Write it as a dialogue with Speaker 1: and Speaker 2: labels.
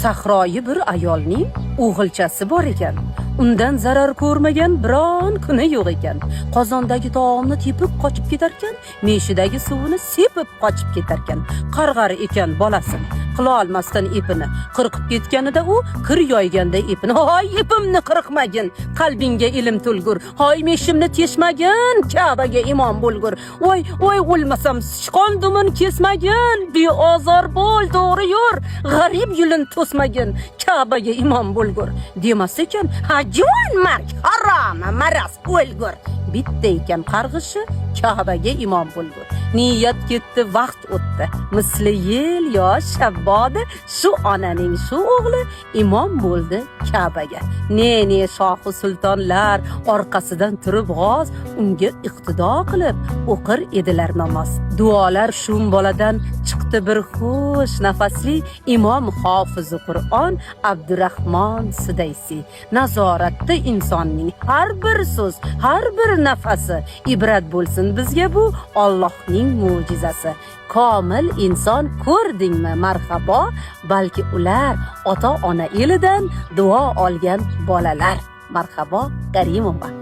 Speaker 1: Sahroyi bir ayolning o'g'ilchasi bor ekan. Undan zarar ko'rmagan biron kuni yo'q ekan. Qozondagi taomni tepib qochib ketar ekan, meshidagi suvini sepib qochib ketar ekan. Qarg'ar ekan bolasi. Qila olmasdan ipini qirqib ketganida u kir yoyganda ipini, "Hoy, ipimni qirqmagin, qalbingga ilm to'lgur. Hoy, meshimni teshmagin, Ka'baga imom bo'lgur. Voy, o'lmasam sichqon dumin kesmagin, beozor bo'l, to'g'ri yur. G'arib yulin to'smagin, Ka'baga imom bo'lgur." Demas ekan, "Juvon mark, harom, maras o'lgur." Bitta ekan qarg'ishi, Ka'baga imom bo'lgur. Niyat ketdi, vaqt o'tdi. Misli yel yosh shabbodi, shu onaning shu o'g'li imom bo'ldi Ka'baga. Ne shohi sultonlar orqasidan turib g'oz unga iqtido qilib o'qir edilar namoz. Duolar shum boladan chiqdi bir xush nafasli imom hofizi Qur'on Abdurahmon Sudaysi. Nazoratda insonning har bir so'z, har bir nafasi ibrat bo'lsin bizga, bu Allohning mo'jizasi. Komil inson ko'rdingmi marhabo, balki ular ota-ona elidan duo olgan bolalar. Marhabo Karimova.